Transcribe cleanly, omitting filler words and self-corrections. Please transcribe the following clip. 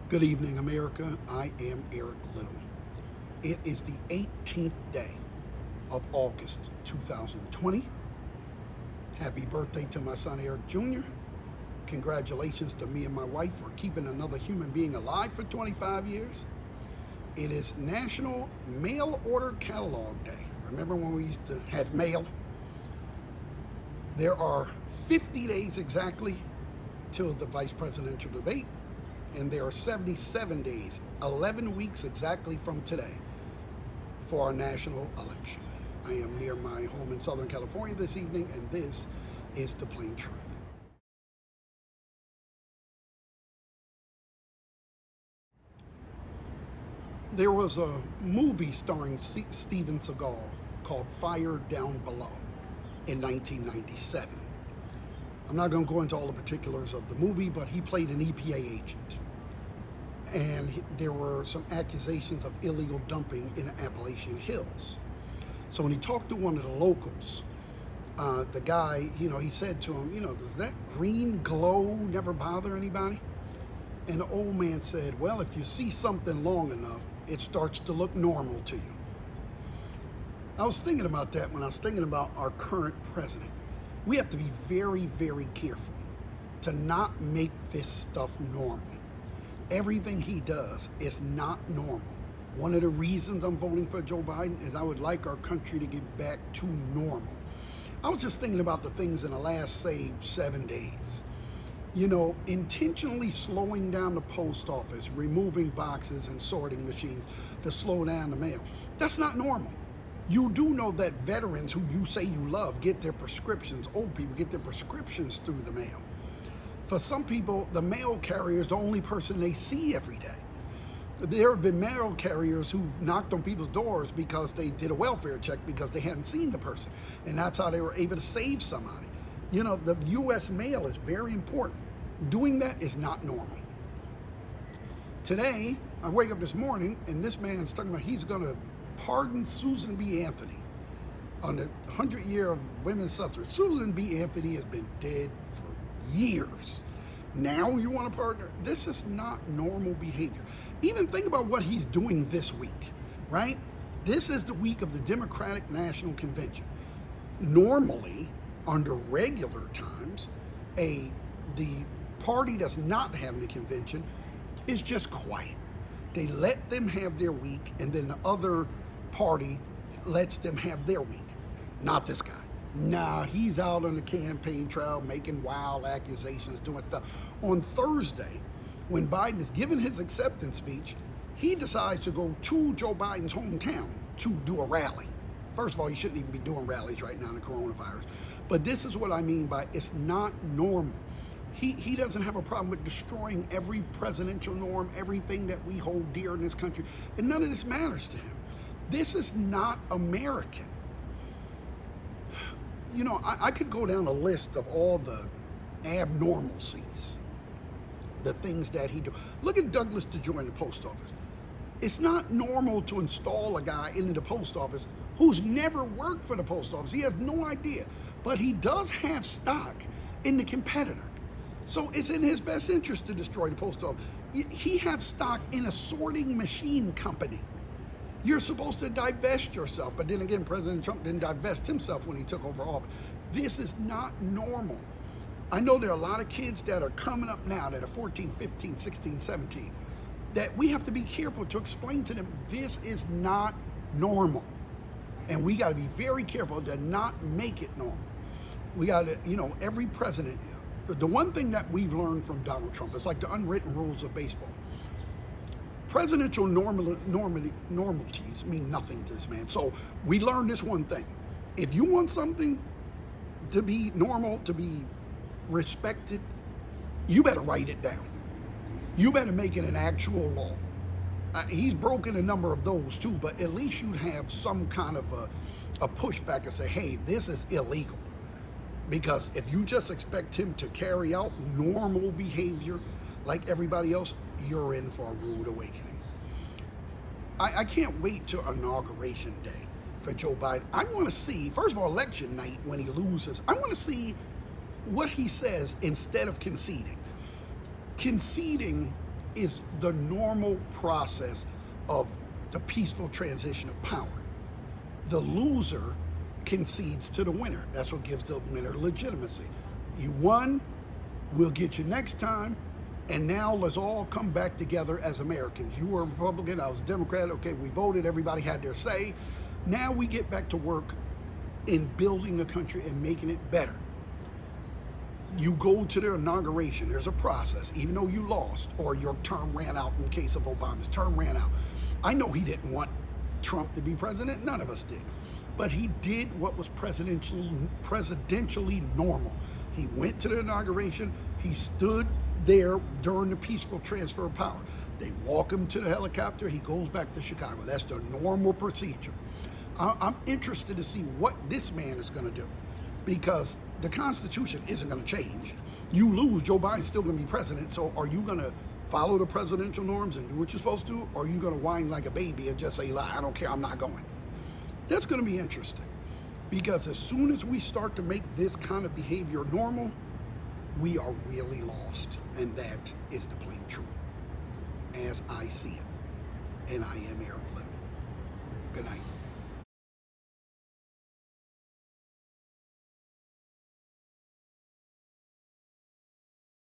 Good evening, America. I am Eric Little. It is the 18th day of August 2020. Happy birthday to my son Eric Jr. Congratulations to me and my wife for keeping another human being alive for 25 years. It is National Mail Order Catalog Day. Remember when we used to have mail? There are 50 days exactly till the vice presidential debate, and there are 77 days, 11 weeks exactly from today, for our national election. I am near my home in Southern California this evening, and this is The Plain Truth. There was a movie starring Steven Seagal called Fire Down Below in 1997. I'm not going to go into all the particulars of the movie, but he played an EPA agent. And there were some accusations of illegal dumping in the Appalachian Hills. So when he talked to one of the locals, the guy, he said to him, does that green glow never bother anybody? And the old man said, well, if you see something long enough, it starts to look normal to you. I was thinking about that when I was thinking about our current president. We have to be very, very careful to not make this stuff normal. Everything he does is not normal. One of the reasons I'm voting for Joe Biden is I would like our country to get back to normal. I was just thinking about the things in the last, say, 7 days. Intentionally slowing down the post office, removing boxes and sorting machines to slow down the mail. That's not normal. You do know that veterans who you say you love get their prescriptions, old people get their prescriptions through the mail. For some people, the mail carrier is the only person they see every day. There have been mail carriers who've knocked on people's doors because they did a welfare check because they hadn't seen the person. And that's how they were able to save somebody. The U.S. mail is very important. Doing that is not normal. Today, I wake up this morning and this man's talking about he's going to pardon Susan B. Anthony on the 100th year of women's suffrage. Susan B. Anthony has been dead for years. Now you want to pardon her? This is not normal behavior. Even think about what he's doing this week, right? This is the week of the Democratic National Convention. Normally, under regular times, the party that's not having a convention is just quiet. They let them have their week, and then the other party lets them have their week. Not this guy. Nah, he's out on the campaign trail making wild accusations, doing stuff. On Thursday, when Biden is giving his acceptance speech, he decides to go to Joe Biden's hometown to do a rally. First of all, he shouldn't even be doing rallies right now in the coronavirus. But this is what I mean by it's not normal. He doesn't have a problem with destroying every presidential norm, everything that we hold dear in this country, and none of this matters to him. This is not American. I could go down a list of all the abnormalcies, the things that he do. Look at Douglas DeJoy in the post office. It's not normal to install a guy into the post office who's never worked for the post office. He has no idea, but he does have stock in the competitor. So it's in his best interest to destroy the post office. He had stock in a sorting machine company. You're supposed to divest yourself, but then again, President Trump didn't divest himself when he took over office. This is not normal. I know there are a lot of kids that are coming up now that are 14, 15, 16, 17, that we have to be careful to explain to them this is not normal. And we got to be very careful to not make it normal. We got to, every president, the one thing that we've learned from Donald Trump is like the unwritten rules of baseball. Presidential normalities mean nothing to this man. So we learned this one thing. If you want something to be normal, to be respected, you better write it down. You better make it an actual law. He's broken a number of those too, but at least you'd have some kind of a pushback and say, hey, this is illegal. Because if you just expect him to carry out normal behavior like everybody else, you're in for a rude awakening. I can't wait till Inauguration Day for Joe Biden. I want to see, first of all, election night when he loses, I want to see what he says instead of conceding. Conceding is the normal process of the peaceful transition of power. The loser concedes to the winner. That's what gives the winner legitimacy. You won, we'll get you next time, and now let's all come back together as Americans. You were a Republican, I was a Democrat, okay, we voted, everybody had their say. Now we get back to work in building the country and making it better. You go to the inauguration, there's a process, even though you lost or your term ran out. In case of Obama's term ran out, I know he didn't want Trump to be president, none of us did, but he did what was presidentially normal. He went to the inauguration, he stood there during the peaceful transfer of power. They walk him to the helicopter, he goes back to Chicago. That's the normal procedure. I'm interested to see what this man is going to do, because the Constitution isn't going to change. You lose, Joe Biden's still going to be president, so are you going to follow the presidential norms and do what you're supposed to do, or are you going to whine like a baby and just say, I don't care, I'm not going? That's going to be interesting, because as soon as we start to make this kind of behavior normal, we are really lost, and that is the plain truth, as I see it. And I am Eric Little. Good night.